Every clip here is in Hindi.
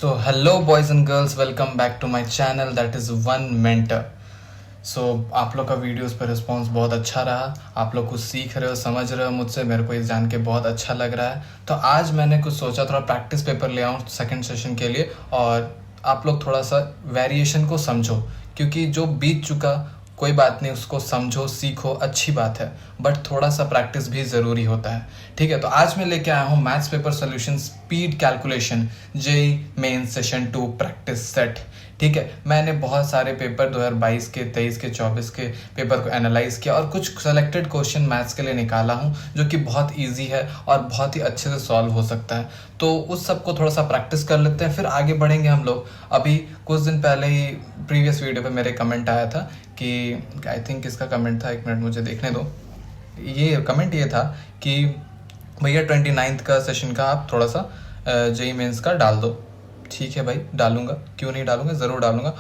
So hello boys and girls, welcome back to my channel that is One Mentor. सो आप लोग का वीडियोस पर रिस्पांस बहुत अच्छा रहा, आप लोग कुछ सीख रहे हो, समझ रहे हो मुझसे, मेरे को ये जान के बहुत अच्छा लग रहा है। तो आज मैंने कुछ सोचा थोड़ा प्रैक्टिस पेपर ले आऊँ सेकंड सेशन के लिए, और आप लोग थोड़ा सा वेरिएशन को समझो, क्योंकि जो बीत चुका कोई बात नहीं, उसको समझो, सीखो, अच्छी बात है, बट थोड़ा सा प्रैक्टिस भी ज़रूरी होता है। ठीक है, तो आज मैं लेके आया हूँ maths paper solution speed calculation JEE main session 2 practice set. ठीक है, मैंने बहुत सारे पेपर 2022 के, 23 के, 24 के पेपर को एनालाइज किया और कुछ सेलेक्टेड क्वेश्चन मैथ्स के लिए निकाला हूँ जो कि बहुत इजी है और बहुत ही अच्छे से सॉल्व हो सकता है। तो उस सब को थोड़ा सा प्रैक्टिस कर लेते हैं, फिर आगे बढ़ेंगे हम लोग। अभी कुछ दिन पहले ही प्रीवियस वीडियो पे मेरे कमेंट आया था कि आई थिंक इसका कमेंट था, एक मिनट मुझे देखने दो। ये कमेंट ये था कि भैया 29th का सेशन का आप थोड़ा सा जेई मेंस का डाल दो। ठीक है भाई, डालूंगा, क्यों नहीं डालूंगा, ज़रूर डालूंगा।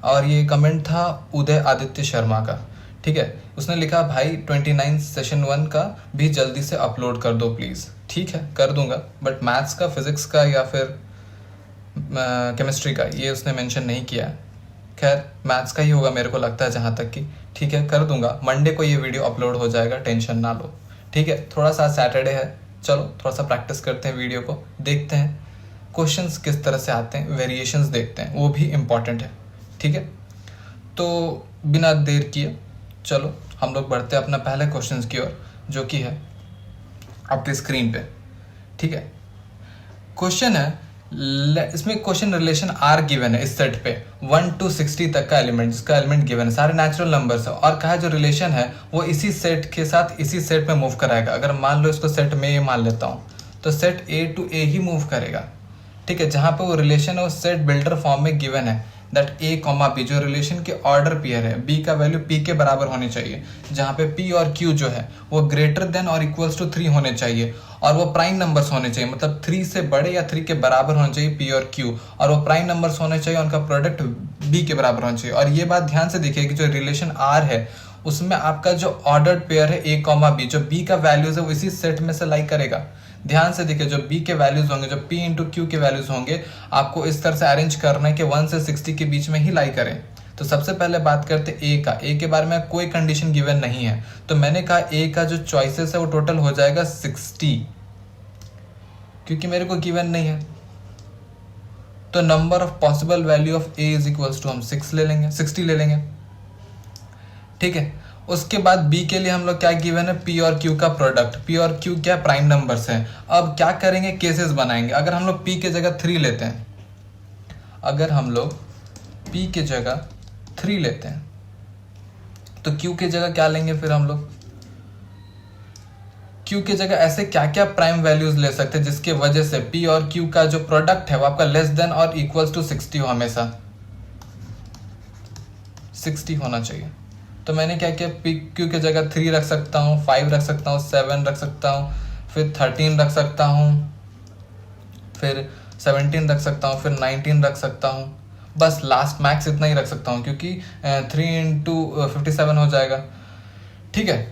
और ये कमेंट था उदय आदित्य शर्मा का। ठीक है, उसने लिखा भाई 29 सेशन 1 का भी जल्दी से अपलोड कर दो प्लीज़। ठीक है, कर दूंगा, बट मैथ्स का, फिज़िक्स का या फिर केमिस्ट्री का ये उसने मेंशन नहीं किया। खैर मैथ्स का ही होगा मेरे को लगता है जहाँ तक कि। ठीक है, कर दूंगा, मंडे को ये वीडियो अपलोड हो जाएगा, टेंशन ना लो। ठीक है, थोड़ा सा सैटरडे है, चलो थोड़ा सा प्रैक्टिस करते हैं, वीडियो को देखते हैं, क्वेश्चंस किस तरह से आते हैं, वेरिएशंस देखते हैं, वो भी इम्पॉर्टेंट है। ठीक है, तो बिना देर किए चलो हम लोग बढ़ते हैं अपना पहले क्वेश्चंस की ओर, जो कि है आपके स्क्रीन पे। ठीक है, क्वेश्चन है, इसमें क्वेश्चन रिलेशन आर गिवन है इस सेट पे 1 to 60 तक का एलिमेंट, जिसका एलिमेंट गिवन है, सारे नेचुरल नंबर्स है, और कहा जो रिलेशन है वो इसी सेट के साथ इसी सेट में मूव कराएगा। अगर मान लो इसको सेट में ए मान लेता हूँ, तो सेट ए टू ए ही मूव करेगा। ठीक है, जहाँ पे वो रिलेशन है वो सेट बिल्डर फॉर्म में गिवन है, दैट ए कॉमा बी, जो रिलेशन के ऑर्डर पेयर है, बी का वैल्यू पी के बराबर होनी चाहिए, जहाँ पे पी और क्यू जो है वो ग्रेटर देन और इक्वल्स टू 3 होने चाहिए, और वो प्राइम नंबर्स होने चाहिए, मतलब 3 से बड़े या 3 के बराबर होने चाहिए पी और क्यू, और वो प्राइम नंबर्स होने चाहिए, उनका प्रोडक्ट बी के बराबर होना चाहिए। और ये बात ध्यान से देखिए कि जो रिलेशन आर है उसमें आपका जो ऑर्डर्ड पेयर है ए कॉमा बी, जो बी का वैल्यूज है वो इसी सेट में से लाई करेगा। ध्यान से देखिए, जो बी के वैल्यूज होंगे, जो पी इंटू क्यू के वैल्यूज होंगे, आपको इस तरह से अरेंज करना है कि 1 से 60 के बीच में ही लाई करें। तो सबसे पहले बात करते ए का। ए के बारे में कोई कंडीशन गिवन नहीं है, तो मैंने कहा ए का जो चॉइसेस है वो टोटल हो जाएगा 60, क्योंकि मेरे को गिवन नहीं है। तो number of possible value of A is equals to हम 6 ले लेंगे, 60 ले लेंगे। ठीक है, उसके बाद बी के लिए हम लोग क्या गिवन है, पी और क्यू का प्रोडक्ट। पी और क्यू क्या प्राइम नंबर्स हैं। अब क्या करेंगे, केसेस बनाएंगे। अगर हम लोग पी के जगह 3 लेते हैं, अगर हम लोग पी के जगह 3 लेते हैं, तो क्यू के जगह क्या लेंगे, फिर हम लोग क्यू के जगह ऐसे क्या क्या प्राइम वैल्यूज ले सकते हैं जिसके वजह से पी और क्यू का जो प्रोडक्ट है वो आपका लेस देन और इक्वल्स टू 60 हो, हमेशा 60 होना चाहिए। तो मैंने क्या किया, पी क्यू के जगह 3 रख सकता हूँ, 5 रख सकता हूँ, 7 रख सकता हूँ, फिर 13 रख सकता हूँ, फिर 17 रख सकता हूँ, फिर 19 रख सकता हूँ। बस लास्ट मैक्स इतना ही रख सकता हूँ, क्योंकि 3 इंटू 57 हो जाएगा। ठीक है,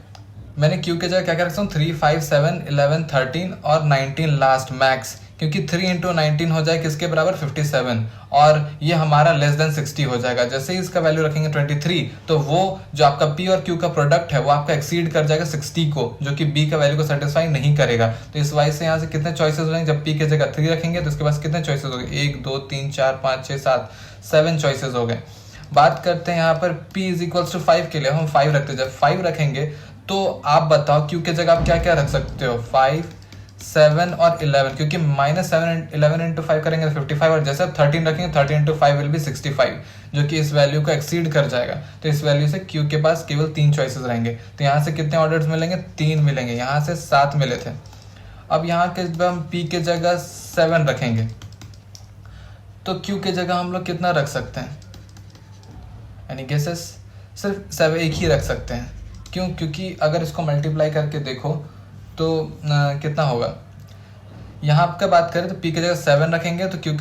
मैंने क्यू के जगह क्या क्या रखता हूँ, 3, 5, 7, 11, 13 और 19 लास्ट मैक्स, क्योंकि 3 इंटू 19 हो जाए किसके बराबर, 57, और ये हमारा लेस देन 60 हो जाएगा। जैसे ही इसका वैल्यू रखेंगे 23, तो वो जो आपका पी और क्यू का प्रोडक्ट है वो आपका एक्सीड कर जाएगा 60 को, जो कि बी का वैल्यू को सेटिस्फाई नहीं करेगा। तो इस वाइज से यहाँ से कितने चॉइसेस हो जाएंगे, जब पी के जगह 3 रखेंगे तो उसके पास कितने चॉइसेस हो गए, 1, 2, 3, 4, 5, 6, 7, 7 चॉइसेस हो गए। बात करते हैं यहाँ पर p इज इक्वल्स टू 5 के लिए, हम 5 रखते हैं। जब 5 रखेंगे तो आप बताओ क्यू के जगह आप क्या क्या रख सकते हो, 5, 7 और 11, क्योंकि -7 11 इंटू 5 करेंगे तो 55, और जैसे आप 13 रखेंगे 13 इंटू 5 विल बी 65, जो कि इस वैल्यू को एक्सीड कर जाएगा। तो इस वैल्यू से क्यू के पास केवल 3 चॉइसेस रहेंगे। तो यहाँ से कितने ऑर्डर्स मिलेंगे, 3 मिलेंगे, यहाँ से 7 मिले थे। अब यहाँ के जब हम पी के जगह 7 रखेंगे तो क्यू के जगह हम लोग कितना रख सकते हैं, यानी गेसेस सिर्फ 7 एक ही रख सकते हैं। क्यों, क्योंकि अगर इसको मल्टीप्लाई करके देखो तो कितना होगा, यहाँ का बात करें तो p के जगह 7 रखेंगे तो क्यू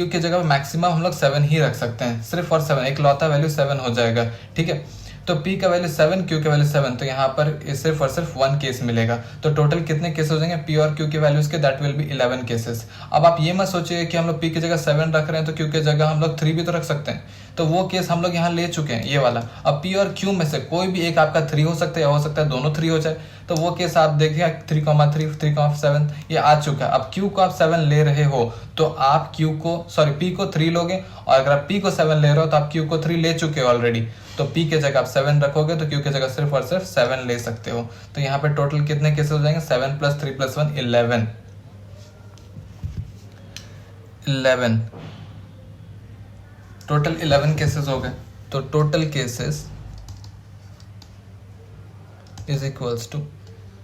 के जगह मैक्सिमम हम लोग 7 ही रख सकते हैं, सिर्फ और 7, एक लौता वैल्यू 7 हो जाएगा। ठीक है, तो P का वैल्यू 7, Q का वैल्यू 7, तो यहाँ पर सिर्फ और सिर्फ 1 केस मिलेगा। तो टोटल कितने केस हो जाएंगे P और Q के वैल्यूज के, दैट विल बी 11 केसेस। अब आप ये मत सोचिए कि हम लोग P की जगह 7 रख रहे हैं तो Q की जगह हम लोग 3 भी तो रख सकते हैं, तो वो केस हम लोग यहाँ ले चुके हैं, ये वाला। अब P और Q में से कोई भी एक आपका 3 हो सकता है, या हो सकता है दोनों 3 हो जाए, तो वो केस आप देखिए 3,3, 3,7 ये आ चुका है। अब Q को आप 7 ले रहे हो तो आप P को 3 लोगे, और अगर आप P को 7 ले रहे हो तो आप Q को 3 ले चुके हो ऑलरेडी, तो P के जगह आप 7 रखोगे तो Q के जगह सिर्फ और सिर्फ 7 ले सकते हो। तो यहाँ पे टोटल कितने केसेस हो जाएंगे, 7 + 3 + 1 11 टोटल 11 केसेस हो गए। तो total cases is equals to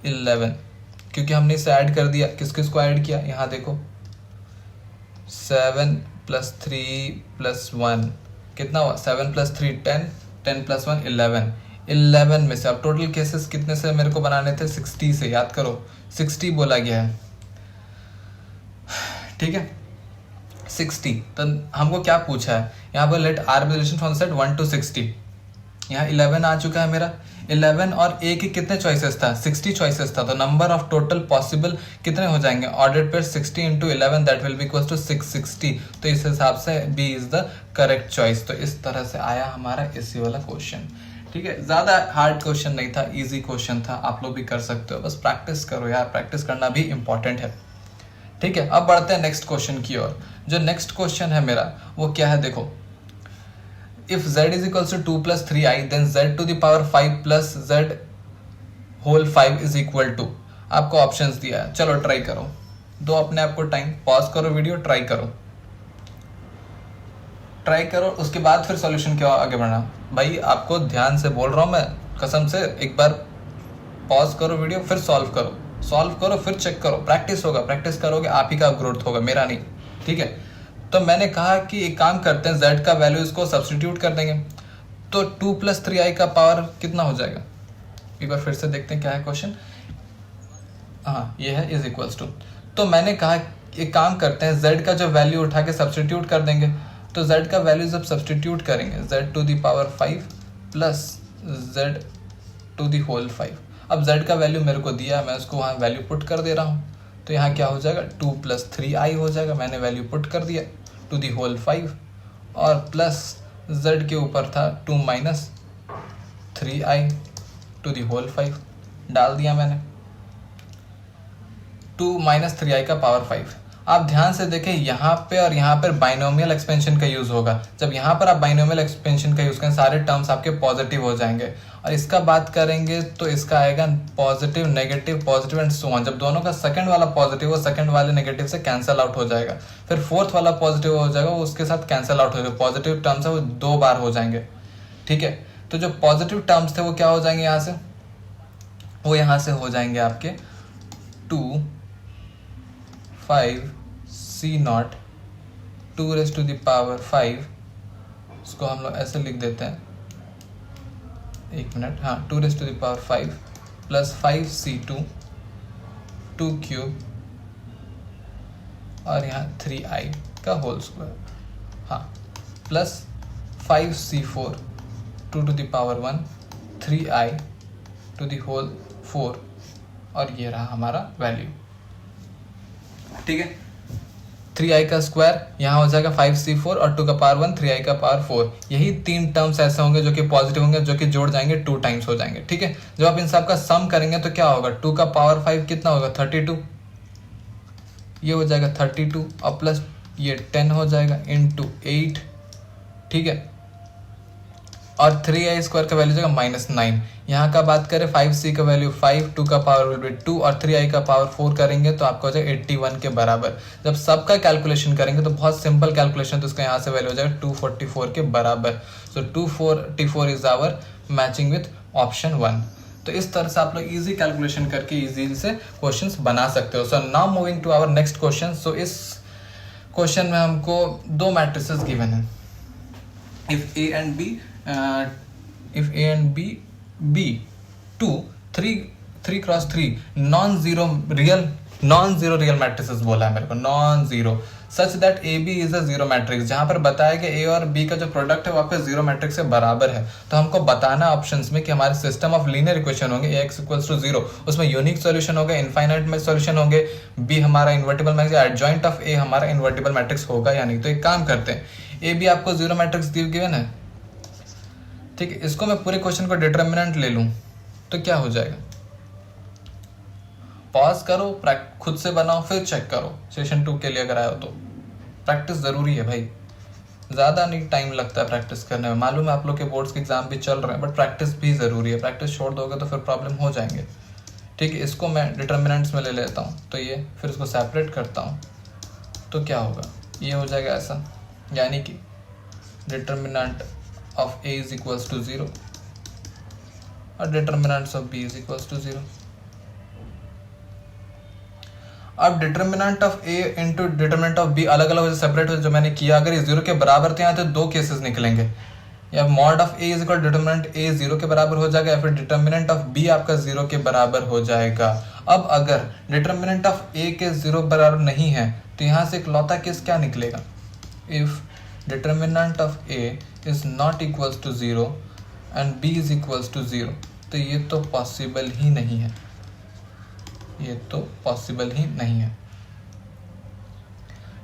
11, क्योंकि हमने इसे ऐड कर दिया। किस किस को ऐड किया, यहाँ देखो 7 + 3 + 1 कितना हुआ, 7 + 3 10, 10 + 1 11, 11 में से अब टोटल केसेस कितने से मेरे को बनाने थे, 60 से, याद करो 60 बोला गया है, ठीक है 60। तो हमको क्या पूछा है यहाँ पर, let R be relation from set 1 to 60। यहाँ 11 आ चुका है मेरा, 11 और ए की कितने चॉइसेस था, 60 चॉइसेस था। तो नंबर ऑफ टोटल पॉसिबल कितने हो जाएंगे, order pair 60 × 11 that will be equal to 660। तो इस हिसाब से B is the correct choice. तो इस तरह से आया हमारा इसी वाला क्वेश्चन, ठीक है। ज़्यादा हार्ड क्वेश्चन नहीं था, ईजी क्वेश्चन था, आप लोग भी कर सकते हो, बस प्रैक्टिस करो यार, प्रैक्टिस करना भी इंपॉर्टेंट है, ठीक है। अब बढ़ते हैं नेक्स्ट क्वेश्चन की ओर। जो नेक्स्ट क्वेश्चन है मेरा वो क्या है, देखो if z is equals to 2 + 3i then z to the power 5 plus z whole 5 is equal to, आपको ऑप्शंस दिया है, चलो ट्राई करो, दो अपने आप को टाइम, पॉज करो वीडियो, ट्राई करो, उसके बाद फिर सॉल्यूशन के आगे बढ़ना। भाई आपको ध्यान से बोल रहा हूँ मैं, कसम से, एक बार पॉज करो वीडियो, फिर सॉल्व करो, फिर चेक करो, प्रैक्टिस होगा, प्रैक्टिस करोगे आप ही का ग्रोथ होगा, मेरा नहीं, ठीक है। तो मैंने कहा कि एक काम करते हैं, z का वैल्यू इसको सब्सटीट्यूट कर देंगे, तो 2 + 3i का पावर कितना हो जाएगा, एक बार फिर से देखते हैं क्या है क्वेश्चन। हाँ ये है इज इक्वल्स टू, तो मैंने कहा एक काम करते हैं, z का जो वैल्यू उठा के सब्सटीट्यूट कर देंगे। तो z का वैल्यू जब सब्सटीट्यूट करेंगे, z to the power 5 plus z to the whole 5। अब z का वैल्यू मेरे को दिया, मैं उसको वहाँ वैल्यू पुट कर दे रहा हूँ, तो यहाँ क्या हो जाएगा, 2 + 3i हो जाएगा, मैंने वैल्यू पुट कर दिया, to the whole 5, और प्लस z के ऊपर था 2 - 3i to the whole 5 डाल दिया मैंने, 2 - 3i का पावर 5। आप ध्यान से देखें, यहाँ पे और यहाँ पर बाइनोमियल एक्सपेंशन का यूज़ होगा। जब यहाँ पर आप बाइनोमियल एक्सपेंशन का यूज़ करें, सारे टर्म्स आपके पॉजिटिव हो जाएंगे, और इसका बात करेंगे तो इसका आएगा positive, negative, positive and so on. जब दोनों का सेकंड वाला पॉजिटिव हो, सेकंड वाले नेगेटिव से कैंसिल आउट हो जाएगा, फिर फोर्थ वाला पॉजिटिव हो जाएगा, वो उसके साथ कैंसिल आउट हो जाएगा। पॉजिटिव टर्म्स है वो 2 बार हो जाएंगे, ठीक है। तो जो पॉजिटिव टर्म्स थे वो क्या हो जाएंगे, यहाँ से वो यहाँ से हो जाएंगे आपके 2 5 c0 2 ⁵ 5, इसको हम लोग ऐसे लिख देते हैं, एक मिनट, हाँ 2 ⁵ 5 प्लस 5c2 2³ और यहाँ 3i का होल स्क्वायर, हाँ plus 5c4 2⁻1 3i to the whole 4, और ये रहा हमारा वैल्यू, ठीक है। 3i का स्क्वायर यहाँ हो जाएगा 5c4 और 2⁻1 3i का पावर 4। यही 3 टर्म्स ऐसे होंगे जो कि पॉजिटिव होंगे, जो कि जोड़ जाएंगे 2 टाइम्स हो जाएंगे, ठीक है। जब आप इन सब का सम करेंगे तो क्या होगा, 2 का पावर 5 कितना होगा, 32, ये हो जाएगा 32, और प्लस ये 10 हो जाएगा इंटू 8, ठीक है। और 3i स्क्वायर का वैल्यू जाएगा -9। यहाँ का बात करें 5c का वैल्यू 5, 2 का पावर विल बी 2, और 3i का पावर 4 करेंगे तो आपको हो जाएगा 81 के बराबर। जब सबका कैलकुलेशन करेंगे तो बहुत सिंपल कैलकुलेशन, तो इसका यहाँ से वैल्यू हो जाएगा 244 के बराबर। So 244 is our matching with option 1। तो इस तरह से आप लोग इजी कैलकुलेशन करके इजी से क्वेश्चंस बना सकते हो। So now moving to our next question. So इस क्वेश्चन में हमको 2 मैट्रिसेस गिवन है, if A and B B 2 3 × 3 non zero real matrices बोला है मेरे को, non zero. Such that A B is a zero matrix, जहां पर बताया कि ए और बी का जो प्रोडक्ट है वो आपका जीरो मैट्रिक्स से बराबर है। तो हमको बताना ऑप्शंस में कि हमारे सिस्टम ऑफ लीनियर इक्वेशन होंगे ए एक्स इक्वल्स टू जीरो, उसमें यूनिक सॉल्यूशन होगा, इनफाइनाइट में सॉल्यूशन होंगे, बी हमारा इन्वर्टिबल मैट्रिक्स, एडजॉइंट ऑफ ए हमारा इन्वर्टिबल मैट्रिक्स होगा या नहीं। तो एक काम करते हैं, ए बी आपको जीरो मैट्रिक्स गिवन है, ठीक है, इसको मैं पूरे क्वेश्चन को डिटर्मिनेंट ले लूं तो क्या हो जाएगा। पॉज करो, खुद से बनाओ, फिर चेक करो सेशन 2 के लिए अगर आए हो तो। प्रैक्टिस ज़रूरी है भाई, ज़्यादा नहीं टाइम लगता है प्रैक्टिस करने में। मालूम है आप लोग के बोर्ड्स के एग्जाम भी चल रहे हैं, बट प्रैक्टिस भी ज़रूरी है। प्रैक्टिस छोड़ दोगे तो फिर प्रॉब्लम हो जाएंगे, ठीक है। इसको मैं डिटर्मिनेंट्स में ले लेता हूँ, तो ये फिर इसको सेपरेट करता हूँ, तो क्या होगा, ये हो जाएगा ऐसा, यानी कि determinant of A is equals to 0 और determinants of B is equals to 0। अब determinant of A into determinant of B अलग अलग सेपरेट हो, जो मैंने किया, अगर ये 0 के बराबर थे यहाँ तो दो केसेस निकलेंगे, या mod of A is equal determinant A 0 के बराबर हो जाएगा, या फिर डिटर्मिनेंट ऑफ बी आपका 0 के बराबर हो जाएगा। अब अगर डिटर्मिनेंट ऑफ ए के 0 बराबर नहीं है तो यहाँ से इकलौता केस क्या निकलेगा, if determinant of A is not equals to 0 and B is equals to 0, तो ये तो पॉसिबल ही नहीं है, ये तो पॉसिबल ही नहीं है।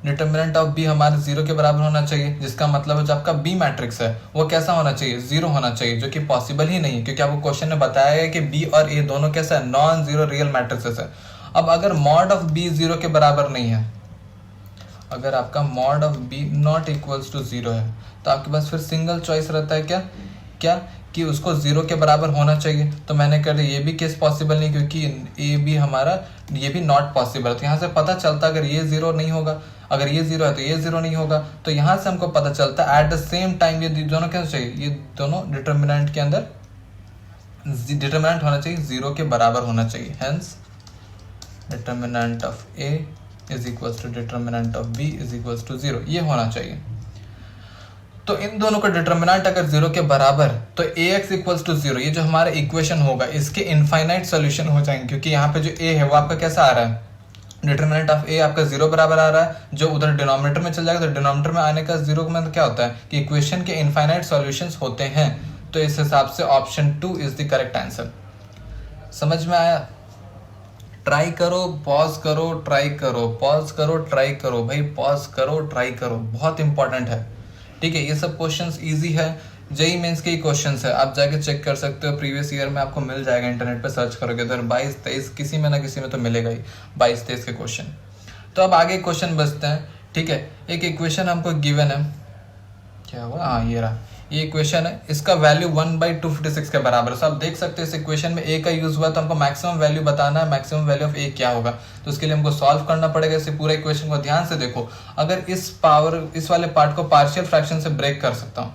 डिटर्मिनेंट ऑफ बी हमारे 0 के बराबर होना चाहिए, जिसका मतलब है जो आपका बी मैट्रिक्स है वो कैसा होना चाहिए, 0 होना चाहिए, जो कि पॉसिबल ही नहीं है, क्योंकि आपको क्वेश्चन में बताया है कि बी और ए दोनों कैसा है, नॉन जीरो रियल मैट्रिक्सेस है। अब अगर मॉड ऑफ बी 0 के बराबर नहीं है, अगर आपका mod of B not equals to 0 है, तो आपके पास फिर सिंगल चॉइस रहता है क्या कि उसको 0 के बराबर होना चाहिए। तो मैंने कर दिया, ये भी केस पॉसिबल नहीं, क्योंकि ए बी हमारा ये भी नॉट पॉसिबल है। तो यहाँ से पता चलता अगर ये 0 नहीं होगा, अगर ये 0 है तो ये 0 नहीं होगा। तो यहाँ से हमको पता चलता है एट द सेम टाइम ये दोनों क्या चाहिए, ये दोनों डिटर्मिनेंट के अंदर डिटर्मिनेंट होना चाहिए 0 के बराबर होना चाहिए। Hence determinant of A is equals to determinant of B is equals to 0, ये होना चाहिए। तो इन दोनों का डिटर्मिनेंट अगर 0 के बराबर, तो ax इक्वल्स टू 0, ये जो हमारा इक्वेशन होगा इसके इनफाइनाइट सॉल्यूशन हो जाएंगे, क्योंकि यहाँ पे जो a है वो आपका कैसा आ रहा है, डिटर्मिनेंट ऑफ a आपका 0 बराबर आ रहा है, जो उधर डिनोमिनेटर में चल जाएगा। तो डिनोमिनेटर में आने का 0 का मतलब क्या होता है कि इक्वेशन के इनफाइनाइट सॉल्यूशंस होते हैं। तो इस हिसाब से option 2 is the correct answer. समझ में आया? ट्राई करो, पॉज करो, ट्राई करो, पॉज करो, ट्राई करो, भाई पॉज करो, ट्राई करो, बहुत इंपॉर्टेंट है, ठीक है। ये सब क्वेश्चंस इजी है, जेई मेंस के ही क्वेश्चंस है, आप जाके चेक कर सकते हो, प्रीवियस ईयर में आपको मिल जाएगा, इंटरनेट पे सर्च करोगे तो 22-23 किसी में ना किसी में तो मिलेगा ही 22-23 के क्वेश्चन। तो अब आगे क्वेश्चन बचते हैं, ठीक है। एक इक्वेशन हमको गिवन है, क्या हुआ, हाँ ये रहा, ये इक्वेशन है, इसका वैल्यू 1/256 के बराबर है। तो आप देख सकते हैं इस इक्वेशन में ए का यूज हुआ, तो हमको मैक्सिमम वैल्यू बताना है, मैक्सिमम वैल्यू ऑफ ए क्या होगा। तो उसके लिए हमको सॉल्व करना पड़ेगा इसे पूरा इक्वेशन को। ध्यान से देखो, अगर इस वाले पार्ट को पार्शियल फ्रैक्शन से ब्रेक कर सकता हूँ,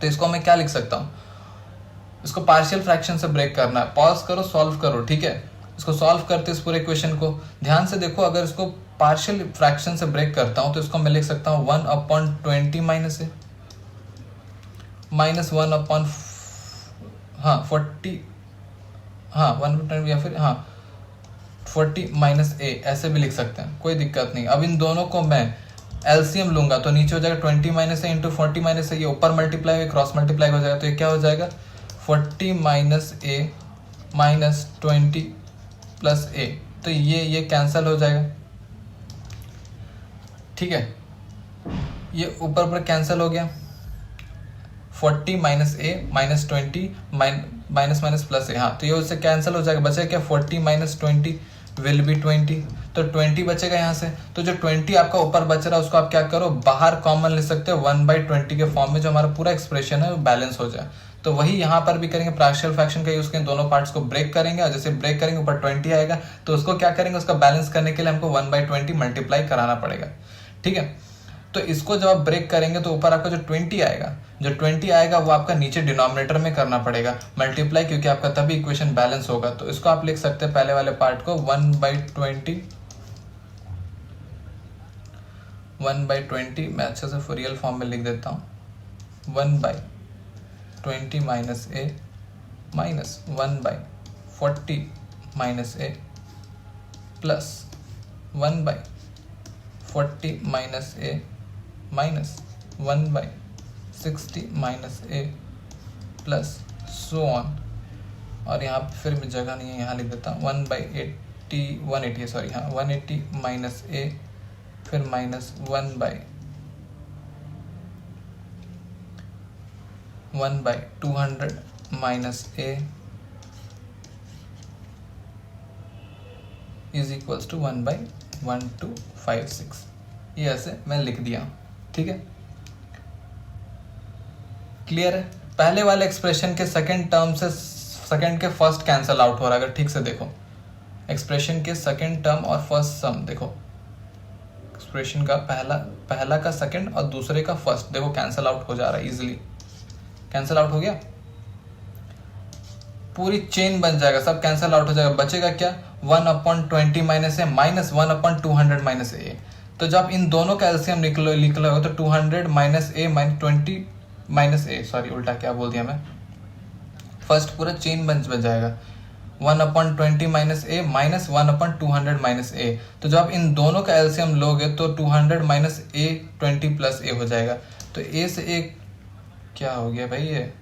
तो इसको मैं क्या लिख सकता हूँ, इसको पार्शियल फ्रैक्शन से ब्रेक करना है। पॉज करो, सॉल्व करो, ठीक है। इसको सॉल्व करते इस पूरे इक्वेशन को, ध्यान से देखो, अगर इसको पार्शियल फ्रैक्शन से ब्रेक करता हूँ तो इसको मैं लिख सकता हूँ 1/20 माइनस ए माइनस 1/40, हाँ 1/10 या फिर 40 माइनस ए, ऐसे भी लिख सकते हैं, कोई दिक्कत नहीं। अब इन दोनों को मैं एलसीएम लूंगा तो नीचे हो जाएगा 20 माइनस ए इंटू 40 माइनस ए, ये ऊपर मल्टीप्लाई क्रॉस मल्टीप्लाई हो जाएगा, तो ये क्या हो जाएगा 40 माइनस ए माइनस 20 प्लस ए, तो ये कैंसिल हो जाएगा, ठीक है। ये ऊपर कैंसिल हो गया, 40 minus A minus 20 minus minus plus ए, हाँ तो ये उससे कैंसिल हो जाएगा, बचेगा क्या 40 माइनस 20 विल बी 20, तो 20 बचेगा यहाँ से। तो जो 20 आपका ऊपर बच रहा है उसको आप क्या करो, बाहर कॉमन ले सकते हो 1/20 के फॉर्म में, जो हमारा पूरा एक्सप्रेशन है वो बैलेंस हो जाए। तो वही यहाँ पर भी करेंगे, पार्शियल फ्रैक्शन का यूज करेंगे, दोनों पार्ट्स को ब्रेक करेंगे, और जैसे ब्रेक करेंगे ऊपर 20 आएगा, तो उसको क्या करेंगे, उसका बैलेंस करने के लिए हमको 1/20 मल्टीप्लाई कराना पड़ेगा, ठीक है। तो इसको जब आप ब्रेक करेंगे तो ऊपर आपका जो 20 आएगा, जो 20 आएगा वो आपका नीचे डिनोमिनेटर में करना पड़ेगा मल्टीप्लाई, क्योंकि आपका तभी इक्वेशन बैलेंस होगा। तो इसको आप लिख सकते हैं पहले वाले पार्ट को 1/20 मैं अच्छे से रियल फॉर्म में लिख देता हूँ, 1/20 minus A minus 1/40 minus A plus 1/40 40 minus A minus 1/60 minus A plus so on, और यहाँ पे फिर भी जगह नहीं है, यहाँ लिख देता हूँ 1/80 सॉरी हाँ 180 माइनस ए फिर minus 1/200 minus A is equals to 1/1256। ये ऐसे मैं लिख दिया, ठीक है, क्लियर है। पहले वाले एक्सप्रेशन के सेकंड टर्म से सेकंड के फर्स्ट कैंसल आउट हो रहा है, अगर ठीक से देखो एक्सप्रेशन के सेकंड टर्म और फर्स्ट सम, देखो एक्सप्रेशन का पहला का सेकंड और दूसरे का फर्स्ट, देखो कैंसल आउट हो जा रहा है, इजीली कैंसल आउट हो गया, पूरी चेन बन जाएगा, सब कैंसल आउट हो जाएगा, बचेगा क्या 1/20 माइनस ए माइनस 1/200 माइनस ए। तो जब इन दोनों का एलसीएम निकल हो तो 200 minus A minus 20 minus A, sorry उल्टा क्या बोल दिया मैं, फर्स्ट पूरा चेन बन जाएगा 1/20 माइनस ए माइनस 1/200 माइनस ए। तो जब इन दोनों का एलसीएम लोगे तो 200 माइनस ए 20 प्लस ए हो जाएगा। तो ए से ए क्या हो गया भाई ये,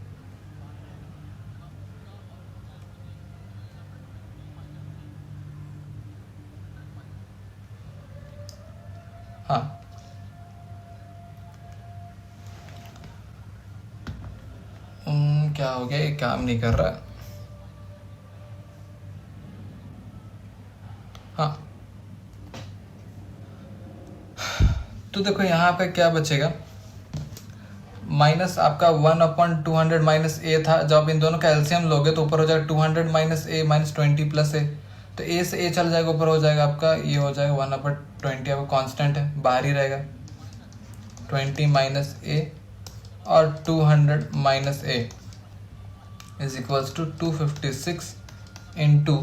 हाँ क्या हो गया, ये काम नहीं कर रहा। हाँ तो देखो यहाँ पे क्या बचेगा, माइनस आपका 1/200 माइनस ए था, जब इन दोनों का एलसीएम लोगे तो ऊपर हो जाएगा 200 माइनस ए माइनस 20 प्लस ए। तो ए से ए चल जाएगा, ऊपर हो जाएगा आपका ये हो जाएगा 1/20, आपका कांस्टेंट है बाहर ही रहेगा, 20 माइनस ए और 200 minus A is equals to 256 into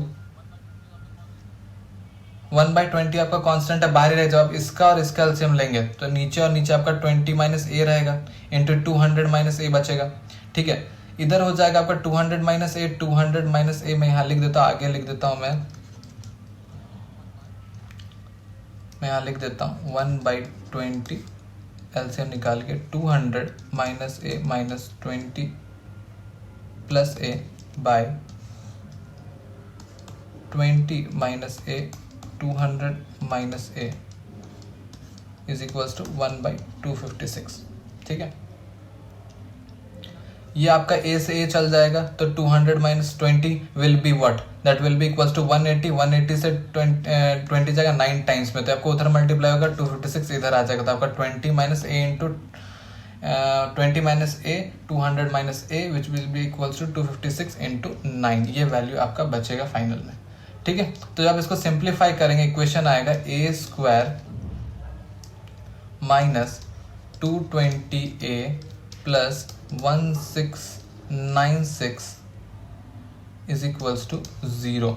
1/20 आपका कांस्टेंट है बाहर ही रहेगा। जब आप इसका और इसका एलसीएम लेंगे तो नीचे और नीचे आपका 20 माइनस ए रहेगा इंटू 200 माइनस ए बचेगा, ठीक है। इधर हो जाएगा आपका 200 माइनस ए, 200 माइनस ए मैं यहाँ लिख देता हूँ, आगे लिख देता हूँ मैं यहाँ लिख देता हूँ 1/20 एलसीएम निकाल के 200 minus A minus 20 plus A by 20 minus A 200 minus A is equals to 1/256, ठीक है। ये आपका ए से ए चल जाएगा तो 200 minus 20 will be what, that will be equals to 180, 180 से 20 जाएगा 9 टाइम्स में, तो आपको उधर मल्टीप्लाई होगा 256 इधर आ जाएगा, तो आपका 20 minus A into 20 minus A 200 minus A which will be equals to 256 into 9, ये वैल्यू आपका बचेगा फाइनल में, ठीक है। तो जब इसको सिंप्लीफाई करेंगे इक्वेशन आएगा A square minus 220a plus 1696 is equals to 0,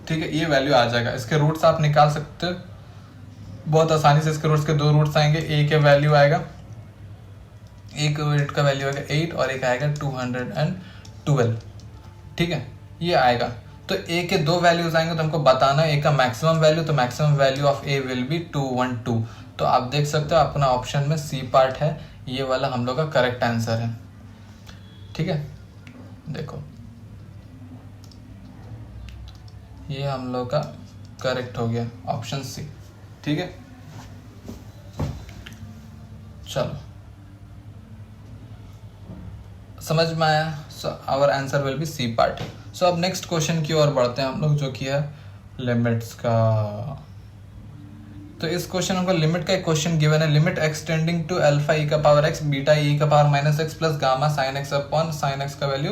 ठीक है। ये वैल्यू आ जाएगा, इसके रूट्स आप निकाल सकते हो बहुत आसानी से, इसके रूट्स के दो रूट्स आएंगे, ए के वैल्यू आएगा, एक रूट का वैल्यू आएगा 8 और एक आएगा 212, ठीक है, ये आएगा। तो ए के दो वैल्यूज आएंगे तो हमको बताना है ए का मैक्सिमम वैल्यू, तो maximum value of A will be 212। तो आप देख सकते हो अपना ऑप्शन में सी पार्ट है, ये वाला हम लोग का करेक्ट आंसर है, ठीक है। देखो ये हम लोग का करेक्ट हो गया ऑप्शन सी, ठीक है। चलो समझ में आया, so our answer will be C part. So अब नेक्स्ट क्वेश्चन की ओर बढ़ते हैं हम लोग, जो कि है लिमिट्स का। तो इस क्वेश्चन हमको लिमिट का एक क्वेश्चन गिवन है, limit extending to alpha e का पावर एक्स बीटा ई का power minus x plus gamma sine x upon sine x का वैल्यू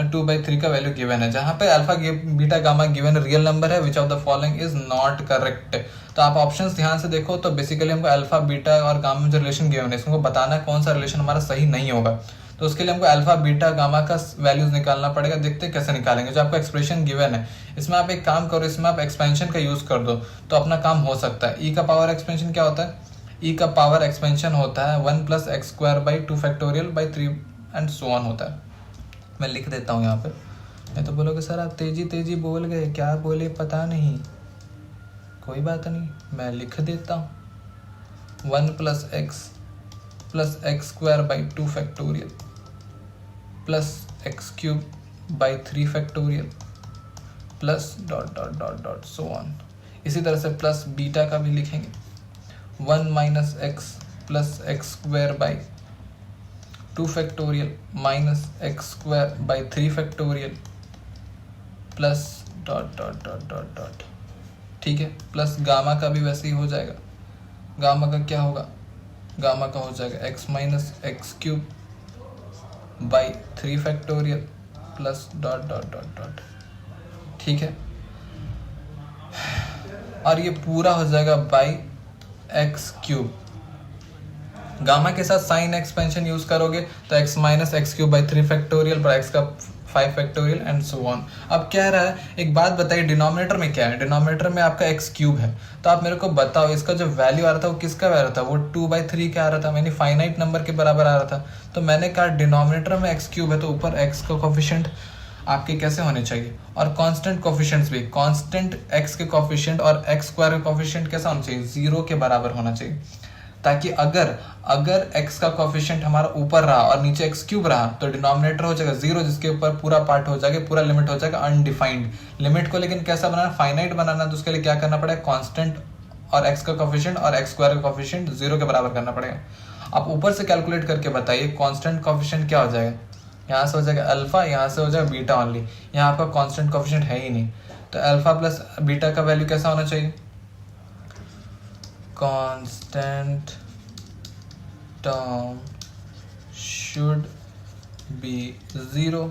2/3 का वैल्यू गिवन है, जहाँ पे alpha beta gamma given real number है, which of the following is not correct. तो आप ऑप्शंस ध्यान से देखो, तो बेसिकली हमको अल्फा बीटा और गामा में जो रिलेशन गिवन है इसको बताना है कौन सा रिलेशन हमारा सही नहीं होगा। तो उसके लिए हमको अल्फा बीटा गामा का वैल्यूज निकालना पड़ेगा, देखते हैं कैसे निकालेंगे। जो आपका एक्सप्रेशन गिवन है इसमें आप एक काम करो, इसमें आप एक्सपेंशन का यूज कर दो तो अपना काम हो सकता है। ई का पावर एक्सपेंशन क्या होता है, ई का पावर एक्सपेंशन होता है 1 + x² 2 factorial 3 and so on होता है। मैं लिख देता हूँ यहाँ पे, नहीं तो बोलोगे सर आप तेजी तेजी बोल गए, क्या बोले पता नहीं, कोई बात नहीं, मैं लिख देता हूँ 1 plus x square by 2 factorial plus x cube by 3 factorial plus dot dot dot dot so on. इसी तरह से प्लस बीटा का भी लिखेंगे 1 minus x plus x square by 2 factorial minus x square by 3 factorial plus dot dot dot dot dot. ठीक है, प्लस गामा का भी वैसे ही हो जाएगा। गामा का क्या होगा, गामा का हो जाएगा x minus x cube by 3 factorial plus dot dot dot dot. ठीक है, और ये पूरा हो जाएगा बाई एक्स क्यूब। गामा के साथ साइन एक्सपेंशन यूज करोगे तो x minus x cube by 3 factorial पर एक्स का 5 फैक्टोरियल एंड सो ऑन। अब क्या रहा है, एक बात बताइए, डिनोमिनेटर में क्या है, डिनोमिनेटर में आपका एक्स क्यूब है, तो आप मेरे को बताओ इसका जो वैल्यू आ रहा था वो किसका आ रहा था, वो 2/3 का आ रहा था, यानी फाइनाइट नंबर के बराबर आ रहा था। तो मैंने कहा डिनोमिनेटर में एक्स क्यूब है तो ऊपर एक्स का कोफिशिएंट आपके कैसे होने चाहिए, और कांस्टेंट कोफिशिएंट्स भी, कांस्टेंट एक्स के कोफिशिएंट और एक्स स्क्वायर का कोफिशिएंट कैसा होना चाहिए, 0 के बराबर होना चाहिए, ताकि अगर x का कोफिशिएंट हमारा ऊपर रहा और नीचे x क्यूब रहा तो डिनोमिनेटर हो जाएगा 0, जिसके ऊपर पूरा पार्ट हो जाएगा, पूरा लिमिट हो जाएगा अनडिफाइंड। लिमिट को लेकिन कैसा बनाना, फाइनाइट बनाना, तो उसके लिए क्या करना पड़ेगा, कांस्टेंट और x का कोफिशिएंट और x स्क्वायर का कोफिशिएंट 0 के बराबर करना पड़ेगा। आप ऊपर से कैलकुलेट करके बताइए कांस्टेंट कोफिशिएंट क्या हो जाएगा, यहाँ से हो जाएगा अल्फा, यहाँ से हो जाएगा बीटा ओनली, यहाँ आपका कांस्टेंट कोफिशिएंट है ही नहीं, तो अल्फा प्लस बीटा का वैल्यू कैसा होना चाहिए, कांस्टेंट टर्म शुड बी 0।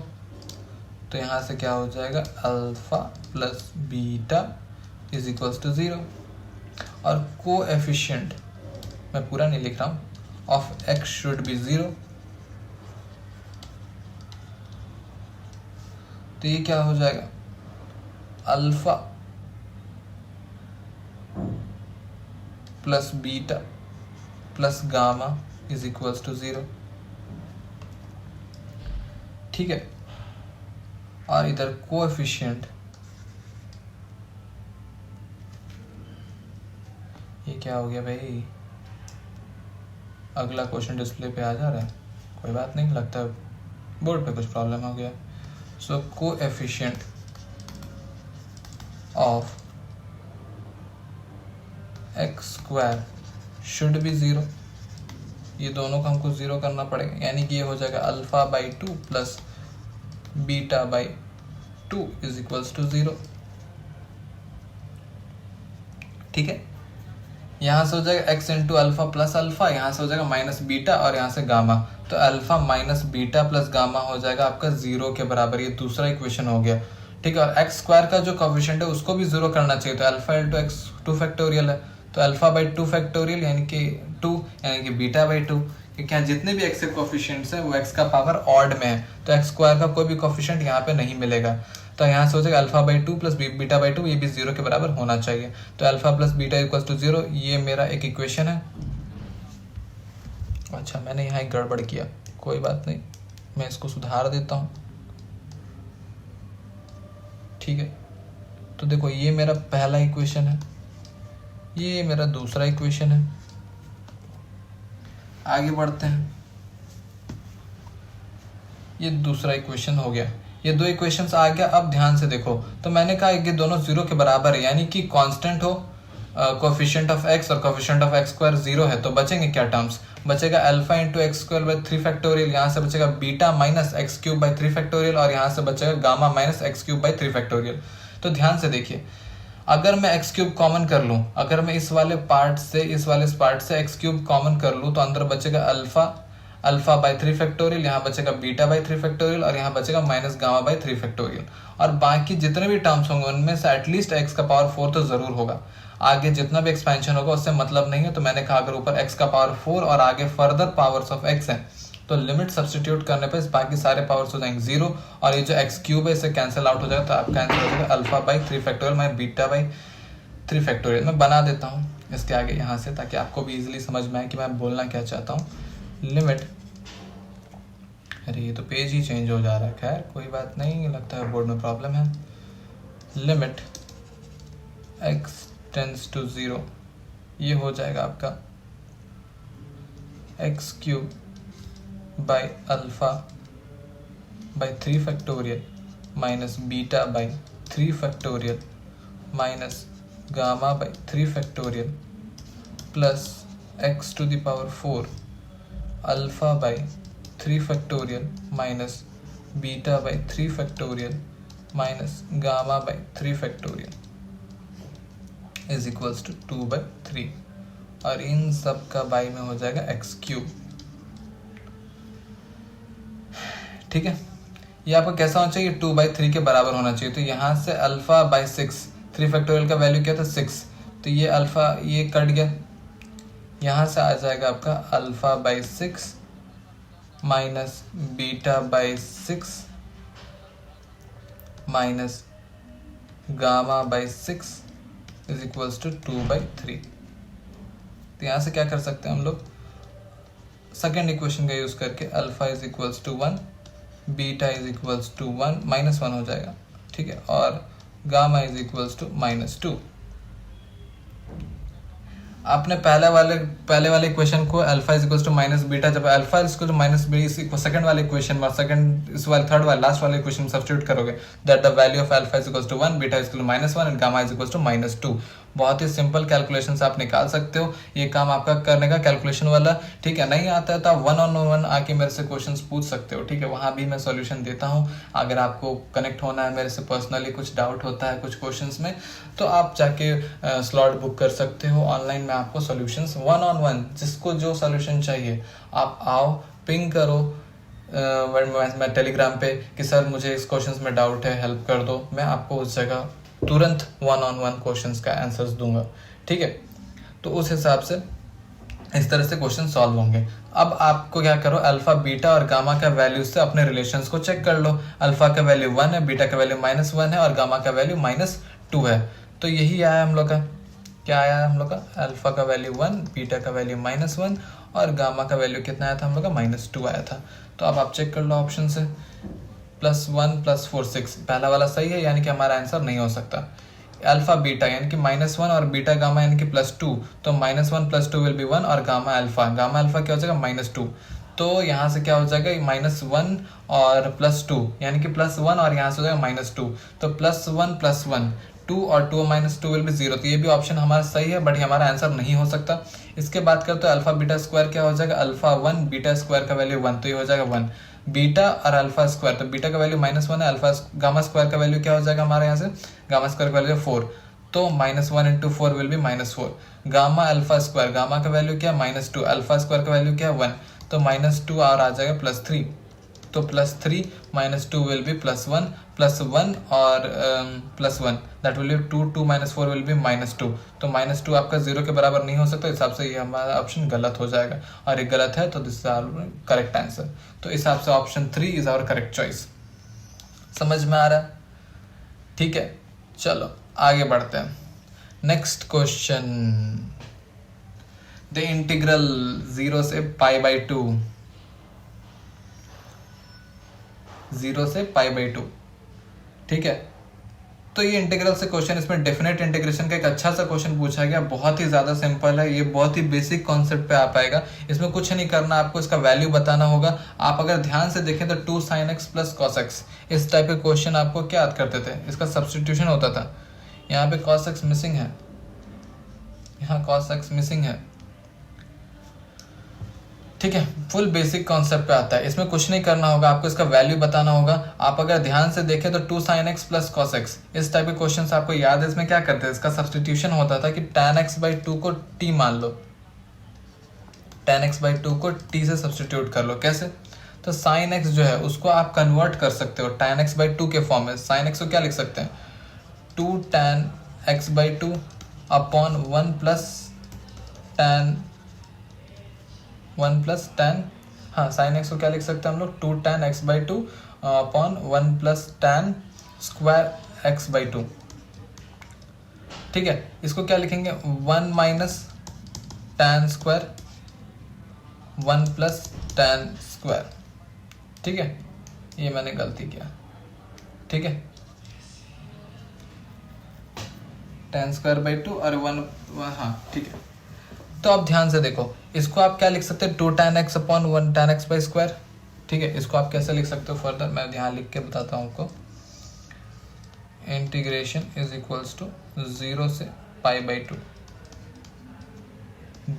तो यहाँ से क्या हो जाएगा, alpha plus beta is equals to 0, और कोएफिशिएंट मैं पूरा नहीं लिख रहा हूँ, ऑफ एक्स शुड बी 0। तो ये क्या हो जाएगा, alpha plus beta plus gamma is equals to 0। ठीक है, और इधर कोएफिशिएंट, ये क्या हो गया भाई, अगला क्वेश्चन डिस्प्ले पे आ जा रहा है, कोई बात नहीं, लगता है बोर्ड पे कुछ प्रॉब्लम हो गया। So coefficient of x square should be 0, ये दोनों को हमको 0 करना पड़ेगा, यानी कि ये हो जाएगा alpha by 2 plus beta by 2 is equals to 0। ठीक है, यहाँ से हो जाएगा x into alpha plus alpha, यहाँ से हो जाएगा माइनस बीटा और यहाँ से गामा, तो alpha minus beta plus gamma हो जाएगा आपका 0 के बराबर, ये दूसरा इक्वेशन हो गया। ठीक है, और एक्स स्क्वायर का जो कोफिशिएंट है उसको भी 0 करना चाहिए, तो अल्फा इंटू एक्स 2 फैक्टोरियल है, तो अल्फा बाई 2 फैक्टोरियल यानी कि 2, यानी कि बीटा बाई 2, क्योंकि यहाँ जितने भी एक्स के कोफिशिएंट्स हैं वो एक्स का पावर ऑड में है, तो एक्स स्क्वायर का कोई भी कोफिशिएंट यहाँ पे नहीं मिलेगा, तो यहाँ से हो जाएगा alpha by 2 plus beta by 2, ये भी 0 के बराबर होना चाहिए, तो alpha plus beta equals to 0, ये मेरा एक इक्वेशन है। अच्छा, मैंने यहाँ एक गड़बड़ किया, कोई बात नहीं, मैं इसको सुधार देता हूँ। ठीक है, तो देखो ये मेरा पहला इक्वेशन है, ये मेरा दूसरा इक्वेशन है। आगे बढ़ते हैं, ये दूसरा इक्वेशन हो गया, ये दो इक्वेशंस आ गया। अब ध्यान से देखो, तो मैंने कहा ये दोनों 0 के बराबर है, यानी कि कांस्टेंट हो कोफिशिएंट ऑफ एक्स और कोफिशिएंट ऑफ एक्स स्क्वायर 0 है, तो बचेंगे क्या टर्म्स, बचेगा alpha into x square by 3 factorial, यहाँ से बचेगा beta minus x cube by 3 factorial, और यहाँ से बचेगा gamma minus x cube by 3 factorial. तो ध्यान से देखिए, अगर मैं एक्स क्यूब कॉमन कर लूँ, अगर मैं इस वाले पार्ट से एक्स क्यूब कॉमन कर लूँ, तो अंदर बचेगा अल्फा बाई 3 फैक्टोरियल, यहाँ बचेगा बीटा बाई 3 फैक्टोरियल, और यहाँ बचेगा माइनस गामा बाई 3 फैक्टोरियल, और बाकी जितने भी टर्म्स होंगे उनमें से एटलीस्ट एक्स का पावर 4 तो जरूर होगा। आगे जितना भी एक्सपेंशन होगा उससे मतलब नहीं है, तो मैंने कहा अगर ऊपर एक्स का पावर 4 और आगे फर्दर पावर्स ऑफ एक्स है तो लिमिट सब्सटीट्यूट करने पे बाकी सारे पावर्स हो जाएंगे 0, और ये जो एक्स क्यूब है इसे कैंसिल आउट हो जाएगा, तो आपका आंसर हो जाएगा alpha by 3 factorial minus beta by 3 factorial. मैं बना देता हूँ इसके आगे यहाँ से, ताकि आपको भी इजीली समझ में आए कि मैं बोलना क्या चाहता हूँ। लिमिट, अरे ये तो पेज ही चेंज हो जा रहा है, खैर कोई बात नहीं, लगता है बोर्ड में प्रॉब्लम है। लिमिट x टेंस टू 0, ये हो जाएगा आपका x³ by alpha by 3 factorial minus beta by 3 factorial minus gamma by 3 factorial plus x⁴ alpha by 3 factorial minus beta by 3 factorial minus gamma by 3 factorial is equals to 2/3, और इन सब का बाई में हो जाएगा x³। ठीक है, ये आपका कैसा होना चाहिए, 2/3 के बराबर होना चाहिए। तो यहाँ से अल्फ़ा बाई 6, 3 फैक्टोरियल का वैल्यू क्या था 6, तो ये अल्फ़ा ये कट गया, यहाँ से आ जाएगा आपका alpha by 6 minus beta by 6 minus gamma by 6 is equals to 2/3। तो यहाँ से क्या कर सकते हैं हम लोग, सेकेंड इक्वेशन का यूज़ करके alpha is equals to 1, beta is equals to 1 -1 हो जाएगा। ठीक है, और गामा इज इक्वल्स टू -2। आपने पहले वाले इक्वेशन को alpha is equals to minus beta, जब alpha is equal to minus beta second वाले इक्वेशन में, सेकंड इस वाले थर्ड वाले लास्ट वाले इक्वेशन में सब्स्टिट्यूट करोगे, that the value of alpha is equals to 1, beta is equal to -1 and gamma is equals to -2। बहुत ही सिंपल कैलकुलेशन से आप निकाल सकते हो, ये काम आपका करने का कैलकुलेशन वाला। ठीक है, नहीं आता है तो आप 1-on-1 आके मेरे से क्वेश्चंस पूछ सकते हो। ठीक है, वहाँ भी मैं सॉल्यूशन देता हूँ। अगर आपको कनेक्ट होना है मेरे से पर्सनली, कुछ डाउट होता है कुछ क्वेश्चंस में, तो आप जाके स्लॉट बुक कर सकते हो ऑनलाइन। मैं आपको सॉल्यूशंस 1-on-1 जिसको जो सॉल्यूशन चाहिए आप आओ, पिंग करो मैं टेलीग्राम पे कि सर मुझे इस क्वेश्चंस में डाउट है, हेल्प कर दो। मैं आपको उस जगह तुरंत 1-on-1 क्वेश्चंस का आंसर्स दूंगा। ठीक है, तो उस हिसाब से इस तरह से क्वेश्चन सॉल्व होंगे। अब आपको क्या करो, अल्फा बीटा और गामा का वैल्यू से अपने रिलेशंस को चेक कर लो। अल्फा का वैल्यू 1 है, बीटा का वैल्यू -1 है और गामा का वैल्यू -2 है। तो यही आया हम लोग का, क्या आया हम लोग का, अल्फा का वैल्यू 1, बीटा का वैल्यू -1 और गामा का वैल्यू कितना आया था हम लोग का, -2 आया था। तो अब आप चेक कर लो ऑप्शन से, +1 + 4 6, पहला वाला सही है, यानी कि हमारा आंसर नहीं हो सकता। अल्फा बीटा यानी कि -1 और बीटा गामा यानी कि +2, तो -1 + 2 विल बी 1 और गामा अल्फा क्या हो जाएगा, -2। तो यहाँ से क्या हो जाएगा, -1 और +2 यानी कि +1 और यहाँ से हो जाएगा -2, तो +1 + 1 2 और 2 - 2 विल बी 0। तो ये भी ऑप्शन हमारा सही है, बट ये हमारा आंसर नहीं हो सकता। इसके बाद करते हैं अल्फा बीटा स्क्वायर, क्या हो जाएगा, अल्फा 1 बीटा स्क्वायर का वैल्यू 1, तो ये हो जाएगा 1। बीटा और अल्फा स्क्वायर, तो बीटा का वैल्यू -1 है, अल्फा गामा स्क्वायर का वैल्यू क्या हो जाएगा हमारे यहाँ से, गामा स्क्वायर का वैल्यू 4, तो -1 × 4 will be -4। Gamma alpha square, gamma का वैल्यू क्या, -2, अल्फा स्क्वायर का वैल्यू क्या है 1, तो -2 और आ जाएगा +3, तो +3 -2 विल बी +1 +1 और +1 that will B 2, 2 - 4 will be -2, तो -2 आपका 0 के बराबर नहीं हो सकता। इस हिसाब से ये हमारा ऑप्शन गलत हो जाएगा, और ये गलत है तो this is our correct answer. तो इस हिसाब से option 3 is our correct choice. समझ में आ रहा है? ठीक है, चलो आगे बढ़ते हैं। नेक्स्ट क्वेश्चन, द इंटीग्रल 0 से π/2, 0 से π/2। ठीक है, तो ये इंटीग्रल से क्वेश्चन, इसमें डेफिनेट इंटीग्रेशन का एक अच्छा सा क्वेश्चन पूछा गया, बहुत ही ज़्यादा सिंपल है, ये बहुत ही बेसिक कॉन्सेप्ट पे आ पाएगा। इसमें कुछ नहीं करना, आपको इसका वैल्यू बताना होगा। आप अगर ध्यान से देखें तो 2 sin x + cos x, इस टाइप के क्वेश्चन आपको क्या याद करते थे, इसका सब्सटीट्यूशन होता था। यहाँ पे cos x मिसिंग है, यहाँ cos x मिसिंग है। ठीक है, फुल बेसिक कॉन्सेप्ट पे आता है, इसमें कुछ नहीं करना होगा, आपको इसका वैल्यू बताना होगा। आप अगर ध्यान से देखें तो 2 sin x + cos x, इस टाइप के क्वेश्चंस आपको याद है। इसमें क्या करते हैं, इसका सब्सटीट्यूशन होता था कि tan x/2 को t मान लो, tan x/2 को t से सब्सटीट्यूट कर लो। कैसे, तो sin x जो है उसको आप कन्वर्ट कर सकते हो tan x/2 के फॉर्म में। sin x को क्या लिख सकते हैं, 2 tan x/2 अपॉन 1 + tan, हाँ sin x को क्या लिख सकते हैं हम लोग, 2 tan x/2 upon 1 + tan square x/2। ठीक है, इसको क्या लिखेंगे, 1 - tan स्क्वायर 1 + tan स्क्वायर। ठीक है, ये मैंने गलती किया। ठीक है, tan स्क्वायर बाई 2 और 1, हाँ ठीक है। तो अब ध्यान से देखो, इसको आप क्या लिख सकते हैं, 2 tan x upon 1 tan x by square, ठीक है। इसको आप कैसे लिख सकते हो फर्दर, मैं यहाँ लिख के बताता हूँ आपको। इंटीग्रेशन इज इक्वल्स टू 0 से pi by 2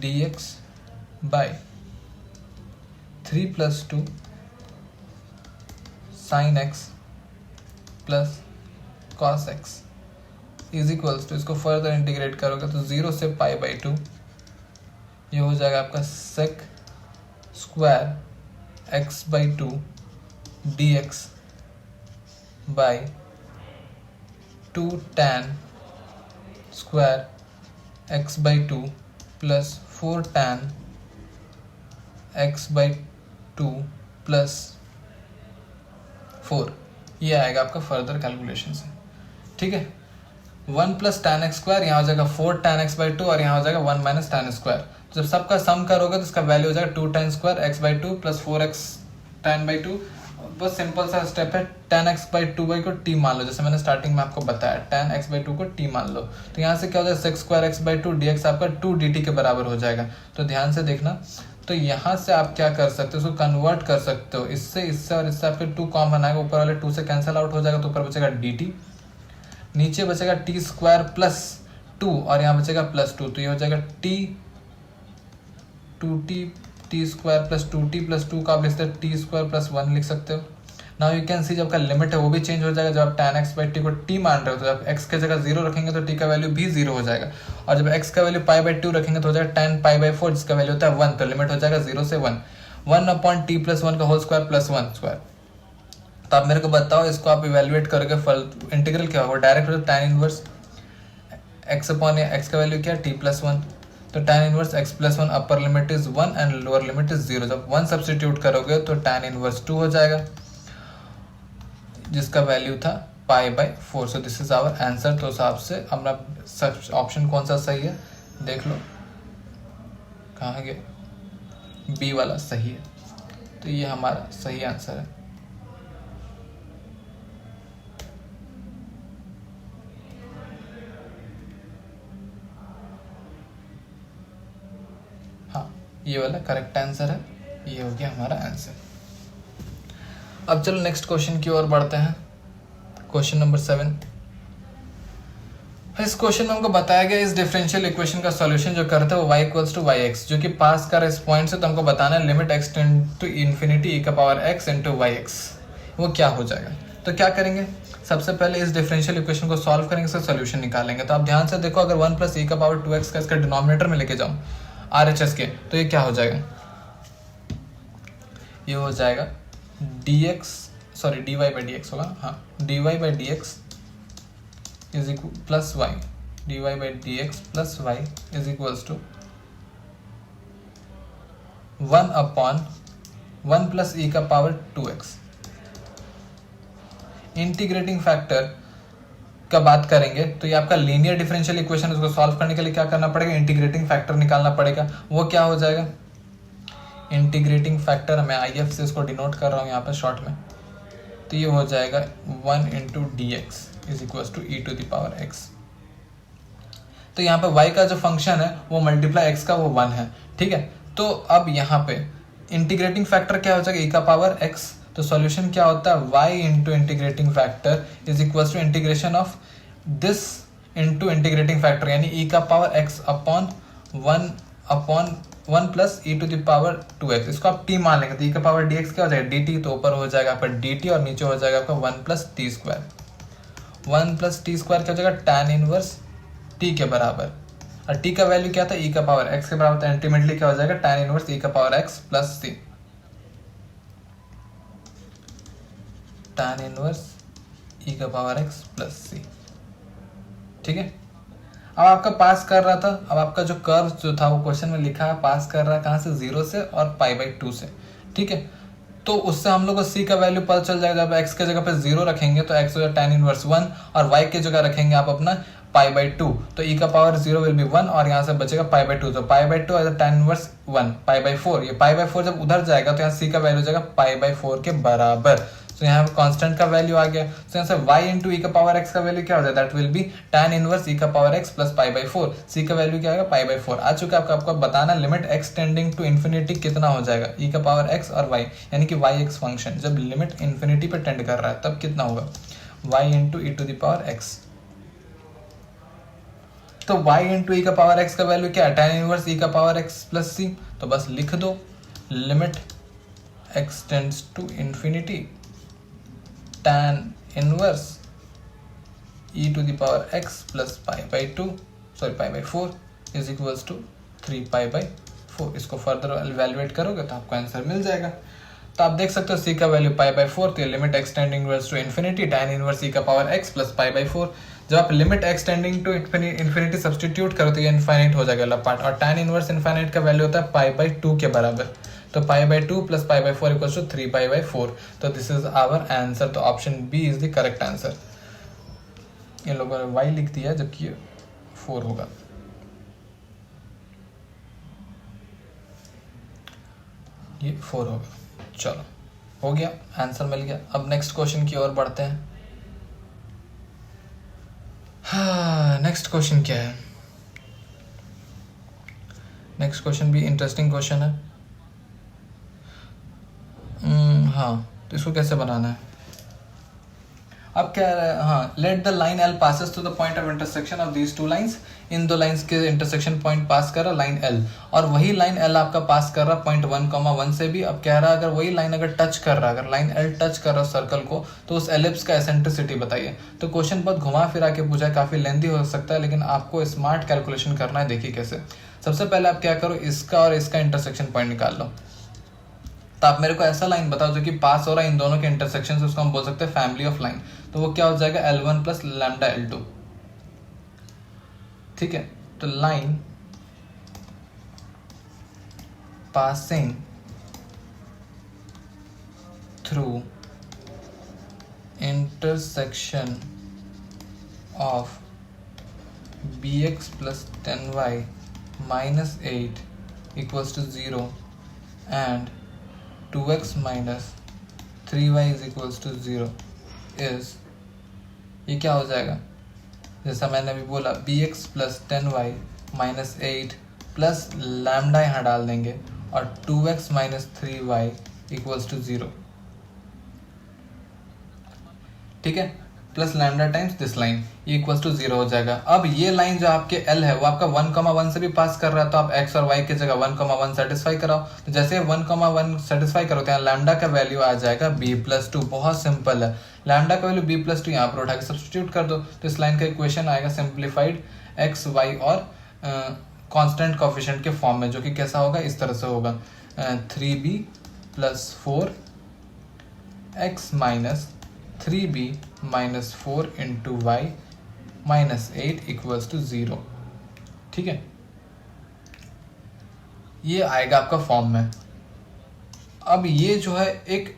dx by 3 + 2 sin x plus cos x is equals to, इसको फर्दर इंटीग्रेट करोगे तो 0 से पाई बाई 2, ये हो जाएगा आपका sec square x by 2 dx by 2 tan square x by 2 plus 4 tan x by 2 plus 4, ये आएगा आपका फर्दर कैलकुलेशन से, ठीक है। 1 प्लस tan x स्क्वायर, यहाँ हो जाएगा 4 tan x बाई 2 और यहाँ हो जाएगा 1 माइनस tan स्क्वायर। जब सबका सम करोगे तो इसका वैल्यू हो जाएगा 2 tan square x by 2 plus 4x tan by 2। बस सिंपल सा स्टेप है, tan x बाई 2 बाई को t मान लो, जैसे मैंने स्टार्टिंग में आपको बताया, tan x बाई 2 को t मान लो। तो यहाँ से क्या हो जाएगा, sec square x by 2 dx आपका 2 dt के बराबर हो जाएगा। तो ध्यान से देखना, तो यहाँ से आप क्या कर सकते हो, उसको कन्वर्ट कर सकते हो, इससे इससे और इससे आपके 2 कॉमन आएगा, ऊपर वाले 2 से कैंसिल आउट हो जाएगा, तो ऊपर बचेगा dt, नीचे बचेगा t स्क्वायर प्लस 2 और यहाँ बचेगा प्लस 2, तो ये हो जाएगा t 2t t square plus 2t plus 2 का आप लिख सकते हो t स्क्वायर प्लस 1 लिख सकते हो। नाउ यू कैन सी, जब का लिमिट है वो भी चेंज हो जाएगा, जब आप tan x बाई t को t मान रहे हो तो जब x के जगह 0 रखेंगे तो t का वैल्यू भी 0 हो जाएगा, और जब x का वैल्यू पाई बाई 2 रखेंगे तो हो जाएगा tan पाई बाई 4 जिसका वैल्यू होता है 1, तो लिमिट हो जाएगा 0 से 1, 1 अपॉन t प्लस 1 का होल स्क्वायर प्लस 1 स्क्वायर। तो आप मेरे को बताओ, इसको आप इवेल्युएट करोगे, इंटीग्रल क्या होगा, डायरेक्ट हो tan inverse x upon x का वैल्यू क्या है t प्लस 1, तो tan inverse x plus 1 upper limit is 1 and lower limit is 0। जब 1 सब्सटीट्यूट करोगे तो tan इनवर्स 2 हो जाएगा जिसका वैल्यू था pi by 4। So this is our answer. तो हिसाब से हमारा ऑप्शन कौन सा सही है, देख लो कहाँ गया, बी वाला सही है, तो ये हमारा सही आंसर है। हाँ, ये वाला करेक्ट आंसर है, ये हो गया हमारा आंसर। अब चलो नेक्स्ट क्वेश्चन की ओर बढ़ते हैं। Question number 7। इस क्वेश्चन में हमको बताया गया इस डिफरेंशियल इक्वेशन का सॉल्यूशन जो करते हैं वो y equals to y x, जो कि पास कर इस पॉइंट से, तो हमको बताना है limit x tend to infinity e का power x into y x, वो क्या हो जाएगा। तो क्या करेंगे, सबसे पहले इस डिफरेंशियल इक्वेशन को सॉल्व करेंगे, इसका सॉल्यूशन निकालेंगे। तो आप ध्यान से देखो, अगर 1 प्लस e का पावर 2x का इसका डिनोमिनेटर में लेके जाऊँ RHS के, तो ये क्या हो जाएगा, ये हो जाएगा dx sorry dy by d x होगा, हाँ dy by d x is equal plus y, dy by d x plus y is equals to 1 upon 1 plus e का पावर 2x। इंटीग्रेटिंग फैक्टर का बात करेंगे तो ये आपका लीनियर डिफरेंशियल इक्वेशन, उसको सॉल्व करने के लिए क्या करना पड़ेगा, इंटीग्रेटिंग फैक्टर निकालना पड़ेगा। वो क्या हो जाएगा, इंटीग्रेटिंग फैक्टर मैं IF से इसको डिनोट कर रहा हूँ यहाँ पे शॉर्ट में, तो ये हो जाएगा 1 into d x is equal to e to the power x। तो यहाँ पे y का जो फंक्शन है वो मल्टीप्लाई x का वो 1 है, ठीक है। तो अब यहाँ पे इंटीग्रेटिंग फैक्टर क्या हो जाएगा, e का पावर x, तो सॉल्यूशन क्या होता है y into integrating factor is equal to integration of this into integrating factor, यानी e का power x upon 1 plus e to the power 2x। इसको आप t मान लेंगे तो e का पावर dx क्या हो जाएगा dt, तो ऊपर हो जाएगा आपका dt और नीचे हो जाएगा आपका 1 plus T square. 1 plus T square क्या हो जाएगा, tan इनवर्स t के बराबर, और t का वैल्यू क्या था, e का पावर x के बराबर, तो अल्टीमेटली क्या हो जाएगा tan इनवर्स e का power x plus c, tan inverse e का पावर x प्लस c, ठीक है। अब आपका पास कर रहा था, अब आपका जो कर्व जो था वो क्वेश्चन में लिखा है पास कर रहा है कहाँ से, 0 से और पाई बाई 2 से, ठीक है। तो उससे हम लोग को c का वैल्यू पता चल जाएगा, जब x के जगह पे 0 रखेंगे तो x हो जाएगा tan इनवर्स 1, और y के जगह रखेंगे आप अपना पाई बाई 2, तो e का पावर 0 विल बी 1 और यहाँ से बचेगा पाई बाई 2, तो pi by 2 as tan inverse 1 pi by 4, ये पाई बाई 4 जब उधर जाएगा तो यहाँ c का वैल्यू हो जाएगा पाई बाई 4 के बराबर। तो यहाँ पे कांस्टेंट का वैल्यू आ गया। तो यहाँ से y इंटू ई का पावर x का वैल्यू क्या हो जाए, that will be tan inverse e का power x plus pi by 4। c का वैल्यू क्या आएगा, पाई बाई 4 आ चुका है। आपको बताना limit x tending to infinity कितना हो जाएगा, e का पावर x और y, यानी कि y(x) फंक्शन जब लिमिट इन्फिनिटी पे टेंड कर रहा है तब कितना होगा, y into e to the power x। तो y इंटू ई का पावर x का वैल्यू क्या है, tan इनवर्स ई का पावर x प्लस c। तो बस लिख दो limit x tends to infinity tan inverse e to the power x plus pi by 4 is equals to 3 pi by 4। इसको फर्दर इवेल्युएट करोगे तो आपको आंसर मिल जाएगा। तो आप देख सकते हो c का वैल्यू पाई बाई 4, तो limit x tending to infinity tan inverse e का power x plus pi by 4। जब आप limit x tending to infinity substitute करो तो ये इनफाइनाइट हो जाएगा पार्ट, और tan इनवर्स इनफाइनाइट का वैल्यू होता है पाई बाई 2 के बराबर। तो pi by 2 plus pi by 4 equals to 3 pi by 4। तो दिस इज आवर आंसर। तो option B is the correct answer. इन लोगों ने y लिख दिया जबकि 4 होगा। ये 4 होगा। चलो हो गया, आंसर मिल गया। अब नेक्स्ट क्वेश्चन की ओर बढ़ते हैं। हाँ, नेक्स्ट क्वेश्चन क्या है, नेक्स्ट क्वेश्चन भी इंटरेस्टिंग क्वेश्चन है। हाँ, तो इसको कैसे बनाना है, अब क्या है, हाँ, let the line L passes to the point of intersection of these two lines। इन दो लाइंस के इंटरसेक्शन पॉइंट पास कर रहा लाइन L, और वही लाइन L आपका पास कर रहा पॉइंट 1,1 से भी। अब कह रहा है अगर वही लाइन अगर टच कर रहा, अगर लाइन L टच कर रहा सर्कल को, तो उस एलिप्स का एसेंट्रिसिटी बताइए। तो क्वेश्चन बहुत घुमा फिरा के पूछा है, काफ़ी लेंदी हो सकता है, लेकिन आपको स्मार्ट कैलकुलेशन करना है। देखिए कैसे। सबसे पहले आप क्या करो, इसका और इसका इंटरसेक्शन पॉइंट निकाल लो। तो आप मेरे को ऐसा लाइन बताओ जो कि पास हो रहा है इन दोनों के इंटरसेक्शन से, उसको हम बोल सकते हैं फैमिली ऑफ लाइन। तो वो क्या हो जाएगा, L1 प्लस लैम्डा L2। ठीक है, तो line passing through intersection of bx plus 10y minus 8 equals to 0 and 2x minus 3y is equals to 0 is, ये क्या हो जाएगा, जैसा मैंने अभी बोला bx plus 10y minus 8 plus lambda यहाँ डाल देंगे और 2x minus 3y equals to 0। ठीक है, plus lambda times this line, ये इक्वल्स टू 0 हो जाएगा। अब ये लाइन जो आपके L है वो आपका 1,1 से भी पास कर रहा है, तो आप x और y की जगह 1,1 सेटिस्फाई कराओ। तो जैसे 1,1 सेटिस्फाई करो तो यहाँ लैम्डा का वैल्यू आ जाएगा b प्लस 2। बहुत सिंपल है, लैम्डा का वैल्यू b प्लस 2 यहाँ पर उठा के सब्सटीट्यूट कर दो, तो इस लाइन का इक्वेशन आएगा सिंप्लीफाइड x y और कांस्टेंट कोएफिशिएंट के फॉर्म में, जो कि कैसा होगा, इस तरह से होगा 3b plus 4x minus 3b minus 4 into y minus 8 equals to 0। ठीक है, ये आएगा आपका फॉर्म में। अब ये जो है एक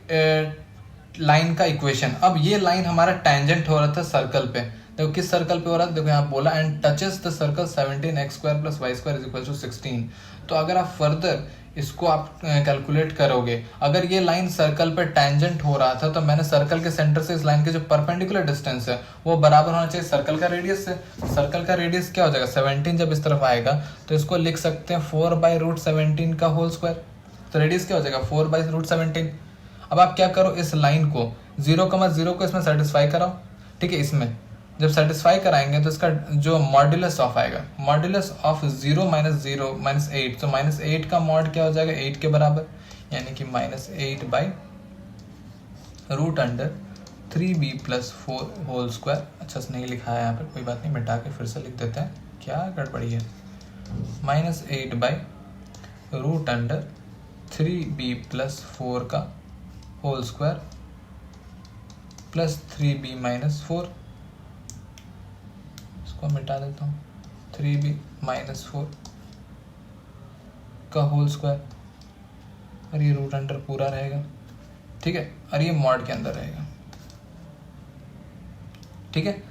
लाइन का इक्वेशन। अब ये लाइन हमारा टेंजेंट हो रहा था सर्कल पे, देखो किस सर्कल पे हो रहा था, देखो यहाँ बोला and touches the circle 17x² plus y² is equal to 16। तो अगर आप फर्दर इसको आप कैलकुलेट करोगे, अगर ये लाइन सर्कल पे टेंजेंट हो रहा था तो मैंने सर्कल के सेंटर से इस लाइन के जो परपेंडिकुलर डिस्टेंस है वो बराबर होना चाहिए सर्कल का रेडियस से। सर्कल का रेडियस क्या हो जाएगा, 17 जब इस तरफ आएगा तो इसको लिख सकते हैं 4/√17 का होल स्क्वायर। तो रेडियस क्या हो जाएगा 4/√17। अब आप क्या करो, इस लाइन को 0,0 को इसमें सेटिस्फाई कराओ। ठीक है, इसमें जब सेटिस्फाई कराएंगे तो इसका जो मॉड्यूलस ऑफ आएगा, मॉड्यूलस ऑफ 0 माइनस 0 माइनस 8, तो माइनस 8 का मॉड क्या हो जाएगा 8 के बराबर, यानी कि minus 8/√3b plus 4 whole square. अच्छा से नहीं लिखा है यहाँ पर, कोई बात नहीं, मिटा के फिर से लिख देते हैं, क्या गड़बड़ी है। माइनस 8/√3b प्लस 4 का whole square plus 3b minus 4, इसको मिटा देता हूँ, 3b माइनस 4 का होल स्क्वायर, और ये रूट अंडर पूरा रहेगा। ठीक है, और ये मॉड के अंदर रहेगा। ठीक है,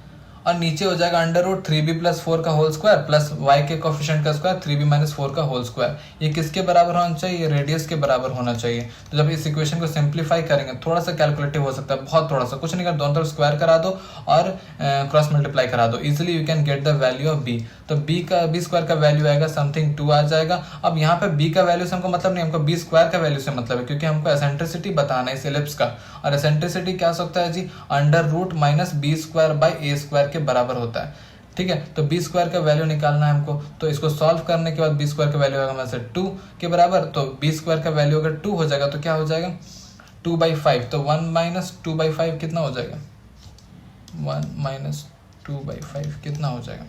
और नीचे हो जाएगा अंडर रूट 3b प्लस 4 का होल स्क्वायर प्लस y के कोफिशिएंट का स्क्वायर 3b माइनस 4 का होल स्क्वायर। ये किसके बराबर होना चाहिए? ये रेडियस के बराबर होना चाहिए। तो जब इस इक्वेशन को सिंप्लीफाई करेंगे, थोड़ा सा कैलकुलेटिव हो सकता है, बहुत थोड़ा सा, कुछ नहीं कर, दोनों तरफ स्क्वायर करा दो और क्रॉस मल्टीप्लाई करा दो, easily you can get the value of b। तो b स्क्वायर का वैल्यू आएगा समथिंग 2 आ जाएगा। अब यहाँ पे b का वैल्यू से हमको मतलब नहीं, हमको b स्क्वायर का वैल्यू से मतलब है, क्योंकि हमको एसेंट्रिसिटी बताना है इस एलिप्स का। और एसेंट्रिसिटी क्या हो सकता है जी? Under root minus b square by a square के बराबर होता है। ठीक है, तो बी स्क्वायर का वैल्यू निकालना है हमको। तो इसको सॉल्व करने के बाद बी स्क्वायर का वैल्यू आएगा हमारे से 2 के बराबर। तो बी स्क्वायर का वैल्यू अगर 2 हो जाएगा तो क्या हो जाएगा? 2/5। तो 1 माइनस 2/5 कितना हो जाएगा? 1 माइनस 2/5 कितना हो जाएगा?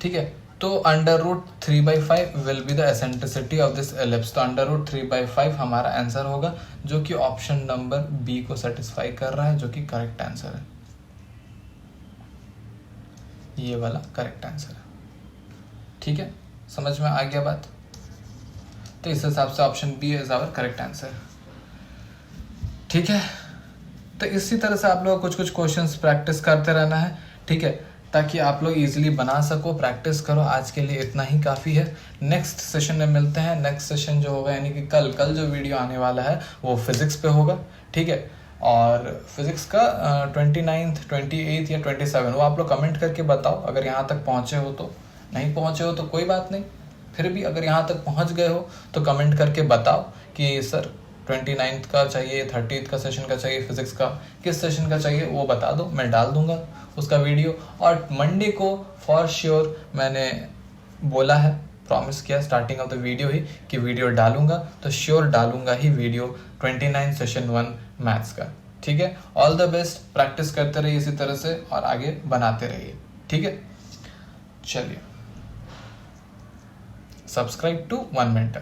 ठीक है, तो under root 3/5 will be the eccentricity of this ellipse. तो अंडर रूट 3/5 हमारा आंसर होगा, जो कि ऑप्शन नंबर बी को सेटिस्फाई कर रहा है, जो कि करेक्ट आंसर है। ये वाला करेक्ट आंसर है। ठीक है, समझ में आ गया बात? तो इस हिसाब से option B is our correct answer. ठीक है, तो इसी तरह से आप लोग कुछ कुछ क्वेश्चंस प्रैक्टिस करते रहना है। ठीक है, ताकि आप लोग इजीली बना सको, प्रैक्टिस करो। आज के लिए इतना ही काफ़ी है। नेक्स्ट सेशन में मिलते हैं। नेक्स्ट सेशन जो होगा, यानी कि कल जो वीडियो आने वाला है वो फिजिक्स पे होगा। ठीक है, और फिजिक्स का 29th 28th या 27 वो आप लोग कमेंट करके बताओ। अगर यहाँ तक पहुँचे हो तो, नहीं पहुँचे हो तो कोई बात नहीं, फिर भी अगर यहाँ तक पहुँच गए हो तो कमेंट करके बताओ कि सर 29th का चाहिए, 30th का सेशन का चाहिए, फिजिक्स का किस सेशन का चाहिए, वो बता दो, मैं डाल दूंगा उसका वीडियो। और मंडे को फॉर श्योर मैंने बोला है, प्रॉमिस किया स्टार्टिंग ऑफ द वीडियो ही कि वीडियो डालूंगा, तो श्योर डालूंगा ही वीडियो 29 सेशन 1 मैथ्स का। ठीक है, ऑल द बेस्ट, प्रैक्टिस करते रहिए इसी तरह से और आगे बनाते रहिए। ठीक है, चलिए, सब्सक्राइब टू 1 मिनट।